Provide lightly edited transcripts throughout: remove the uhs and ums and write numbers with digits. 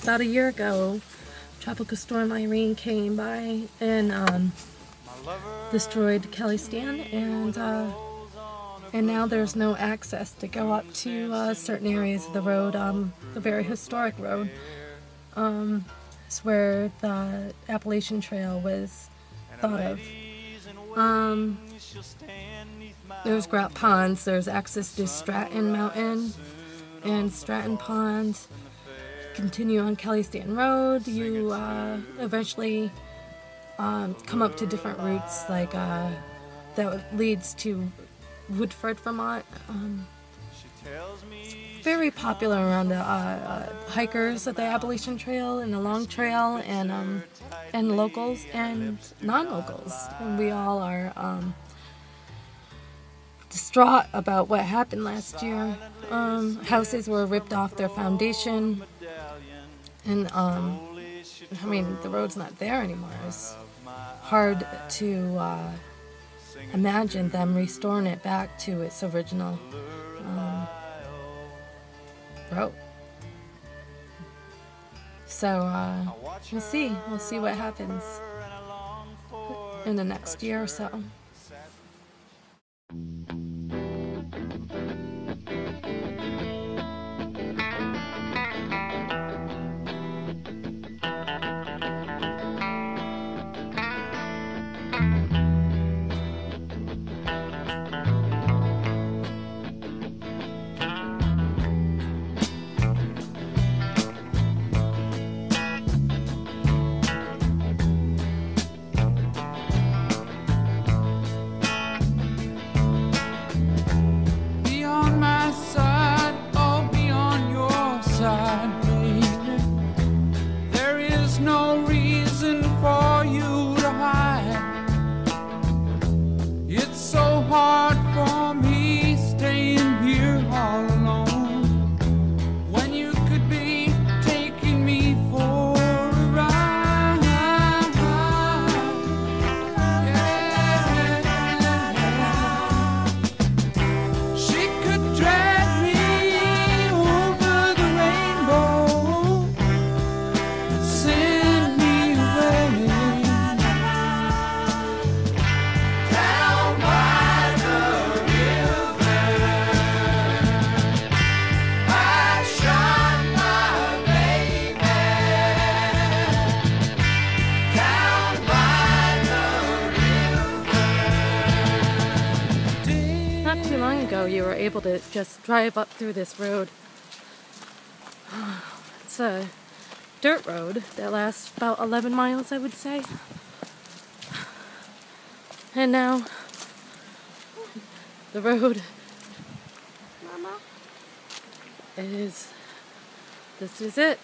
About a year ago, Tropical Storm Irene came by and destroyed Kelly Stand, and now there's no access to go up to certain areas of the road, the very historic road. It's where the Appalachian Trail was thought of. There's Grout Ponds, there's access to Stratton Mountain and Stratton Pond. Continue on Kelly Stand Road, you eventually come up to different routes like that leads to Woodford, Vermont. It's very popular around the hikers of the Appalachian Trail and the Long Trail and locals and non-locals. And we all are distraught about what happened last year. Houses were ripped off their foundation, and I mean, the road's not there anymore. It's hard to imagine them restoring it back to its original road. So we'll see what happens in the next year or so. You were able to just drive up through this road. It's a dirt road that lasts about 11 miles, I would say. And now the road this is it.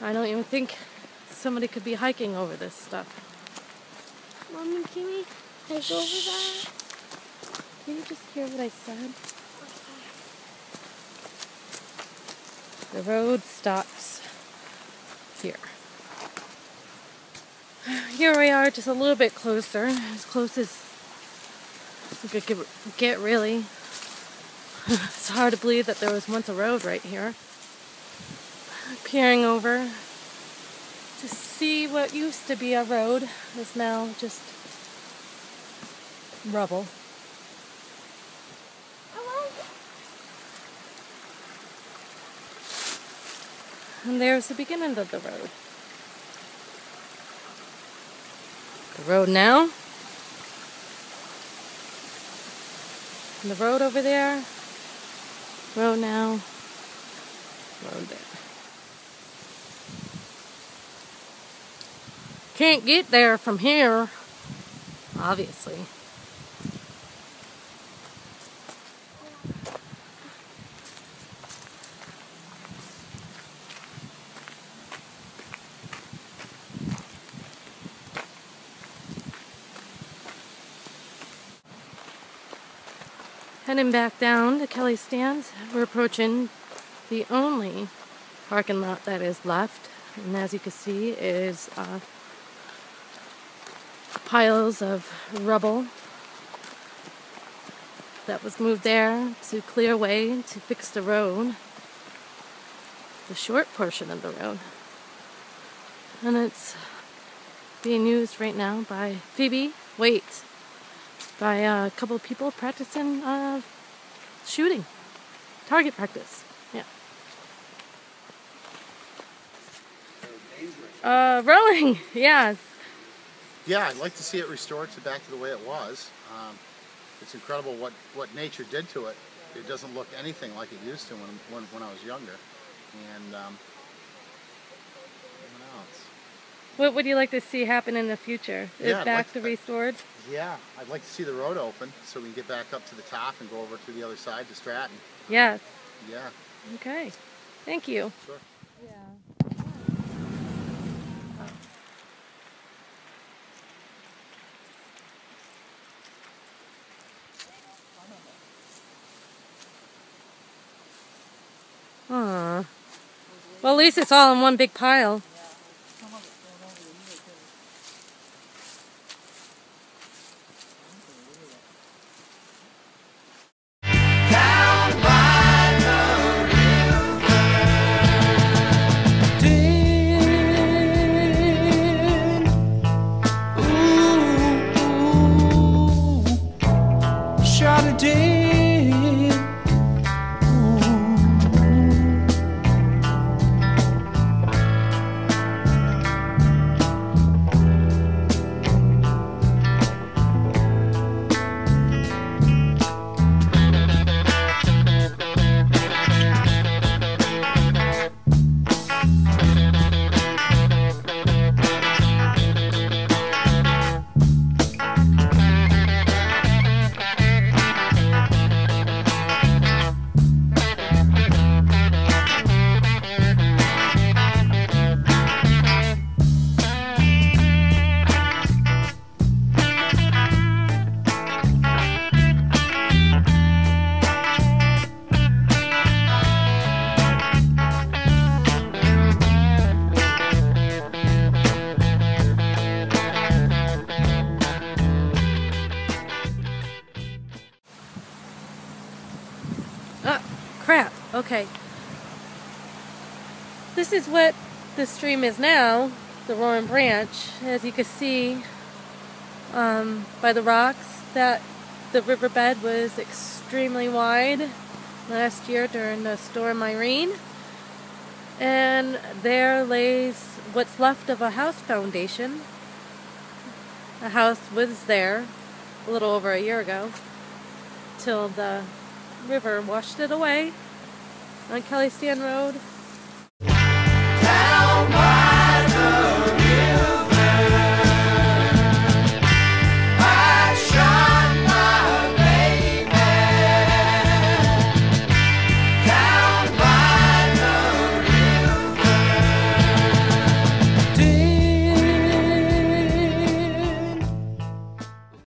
I don't even think somebody could be hiking over this stuff. Mommy, can we take over that? Can you just hear what I said? The road stops here. Here we are, just a little bit closer, as close as we could get, really. It's hard to believe that there was once a road right here. Peering over to see what used to be a road is now just rubble. And there's the beginning of the road. The road now. And the road over there. Road now. Road there. Can't get there from here, obviously. Heading back down to Kelly Stand, we're approaching the only parking lot that is left, and as you can see is piles of rubble that was moved there to clear way to fix the road. the short portion of the road. And it's being used right now by by a couple of people practicing shooting. Target practice. Yeah. Rowing, yes. Yeah, I'd like to see it restored back to the way it was. It's incredible what nature did to it. It doesn't look anything like it used to when I was younger. And what else? What would you like to see happen in the future? Yeah, Is back to restored? Yeah, I'd like to see the road open so we can get back up to the top and go over to the other side to Stratton. Yes. Yeah. Okay. Thank you. Sure. Yeah. Well, at least it's all in one big pile. Crap. Okay. This is what the stream is now, the Roaring Branch. As you can see by the rocks, that the riverbed was extremely wide last year during the storm Irene. And there lays what's left of a house foundation. A house was there a little over a year ago, till the river washed it away on Kelly Stand Road.